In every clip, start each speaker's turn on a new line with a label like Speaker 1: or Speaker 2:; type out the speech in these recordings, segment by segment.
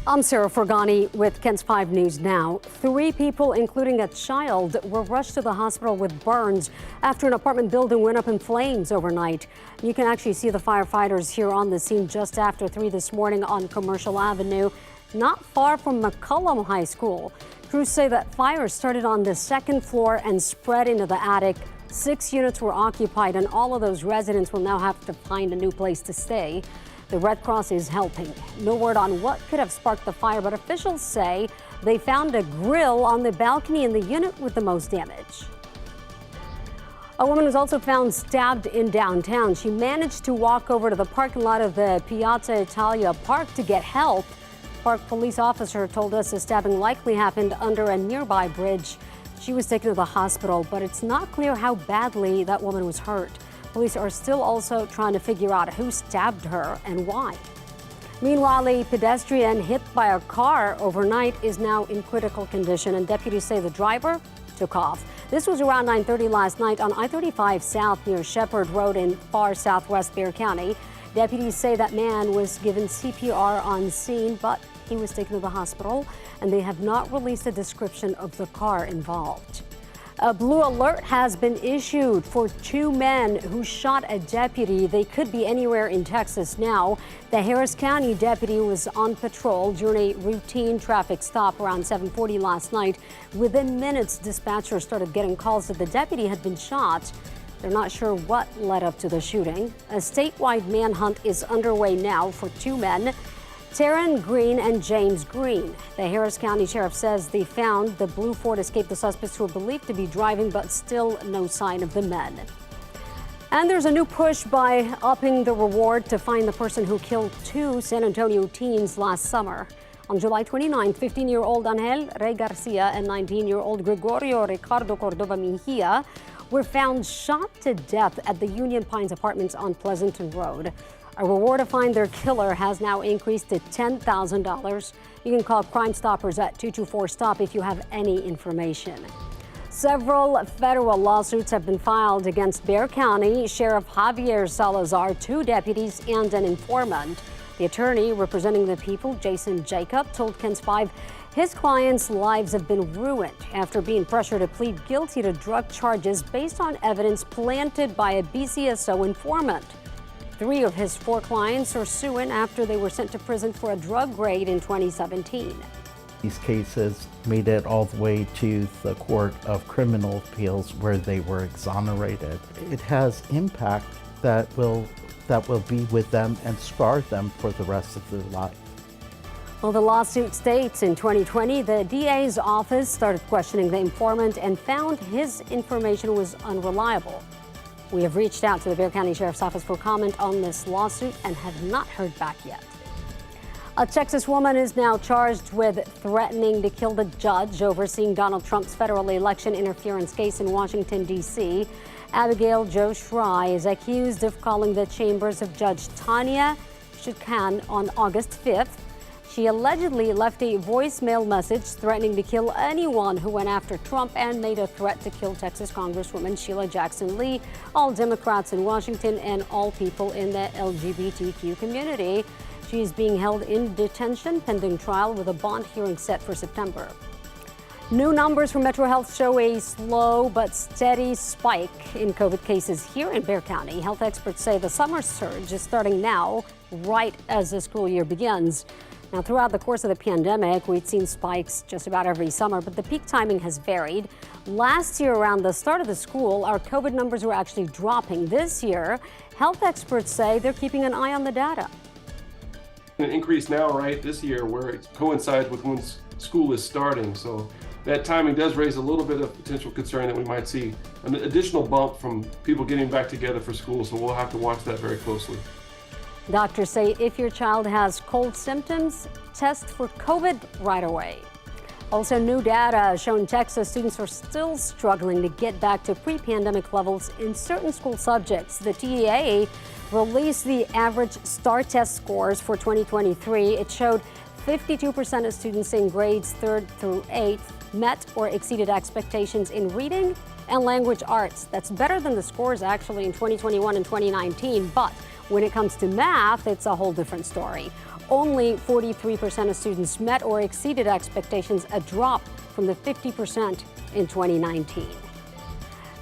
Speaker 1: I'm Sarah Forgani with KENS 5 News Now. 3 people, including a child, were rushed to the hospital with burns after an apartment building went up in flames overnight. You can actually see the firefighters here on the scene just after 3 this morning on Commercial Avenue, not far from McCollum High School. Crews say that fire started on the 2nd floor and spread into the attic. 6 units were occupied, and all of those residents will now have to find a new place to stay. The Red Cross is helping. No word on what could have sparked the fire, but officials say they found a grill on the balcony in the unit with the most damage. A woman was also found stabbed in downtown. She managed to walk over to the parking lot of the Piazza Italia Park to get help. Park police officer told us the stabbing likely happened under a nearby bridge. She was taken to the hospital, but it's not clear how badly that woman was hurt. Police are still also trying to figure out who stabbed her and why. Meanwhile, a pedestrian hit by a car overnight is now in critical condition, and deputies say the driver took off. This was around 9:30 last night on I-35 South near Shepherd Road in far southwest Bexar County. Deputies say that man was given CPR on scene, but he was taken to the hospital, and they have not released a description of the car involved. A blue alert has been issued for 2 men who shot a deputy. They could be anywhere in Texas now. The Harris County deputy was on patrol during a routine traffic stop around 7:40 last night. Within minutes, dispatchers started getting calls that the deputy had been shot. They're not sure what led up to the shooting. A statewide manhunt is underway now for 2 men, Taryn Green and James Green. The Harris County Sheriff says they found the blue Ford Escape the suspects who are believed to be driving, but still no sign of the men. And there's a new push by upping the reward to find the person who killed 2 San Antonio teens last summer. On July 29, 15-year-old Angel Rey Garcia and 19-year-old Gregorio Ricardo Cordova Mejia were found shot to death at the Union Pines Apartments on Pleasanton Road. A reward to find their killer has now increased to $10,000. You can call Crime Stoppers at 224-STOP if you have any information. Several federal lawsuits have been filed against Bexar County Sheriff Javier Salazar, 2 deputies, and an informant. The attorney representing the people, Jason Jacob, told KENS 5 his clients' lives have been ruined after being pressured to plead guilty to drug charges based on evidence planted by a BCSO informant. 3 of his 4 clients are suing after they were sent to prison for a drug raid in 2017.
Speaker 2: These cases made it all the way to the Court of Criminal Appeals where they were exonerated. It has impact that will be with them and scar them for the rest of their life.
Speaker 1: Well, the lawsuit states in 2020, the DA's office started questioning the informant and found his information was unreliable. We have reached out to the Bexar County Sheriff's Office for comment on this lawsuit and have not heard back yet. A Texas woman is now charged with threatening to kill the judge overseeing Donald Trump's federal election interference case in Washington, D.C. Abigail Jo Schrei is accused of calling the chambers of Judge Tanya Chutkan on August 5th. She allegedly left a voicemail message threatening to kill anyone who went after Trump and made a threat to kill Texas Congresswoman Sheila Jackson Lee, all Democrats in Washington, and all people in the LGBTQ community. She is being held in detention pending trial with a bond hearing set for September. New numbers from Metro Health show a slow but steady spike in COVID cases here in Bexar County. Health experts say the summer surge is starting now, right as the school year begins. Now, throughout the course of the pandemic, we'd seen spikes just about every summer, but the peak timing has varied. Last year, around the start of the school, our COVID numbers were actually dropping. This year, health experts say they're keeping an eye on the data.
Speaker 3: An increase now, right, this year, where it coincides with when school is starting. So that timing does raise a little bit of potential concern that we might see an additional bump from people getting back together for school. So we'll have to watch that very closely.
Speaker 1: Doctors say if your child has cold symptoms, test for COVID right away. Also, new data showing Texas students are still struggling to get back to pre-pandemic levels in certain school subjects. The TEA released the average STAR test scores for 2023. It showed 52% of students in grades 3rd through 8th met or exceeded expectations in reading and language arts. That's better than the scores actually in 2021 and 2019, but when it comes to math, it's a whole different story. only 43% of students met or exceeded expectations, a drop from the 50% in 2019.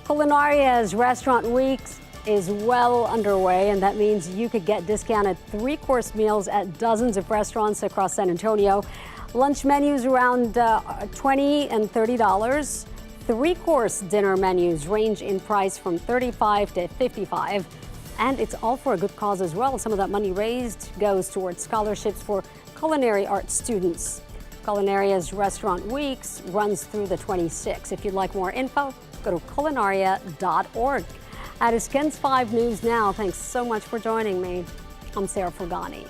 Speaker 1: Culinaria's Restaurant Weeks is well underway, and that means you could get discounted three-course meals at dozens of restaurants across San Antonio. Lunch menus around $20 and $30. Three-course dinner menus range in price from $35 to $55. And it's all for a good cause as well. Some of that money raised goes towards scholarships for culinary arts students. Culinaria's Restaurant Weeks runs through the 26th. If you'd like more info, go to culinaria.org. That is Ken's 5 News Now. Thanks so much for joining me. I'm Sarah Fergani.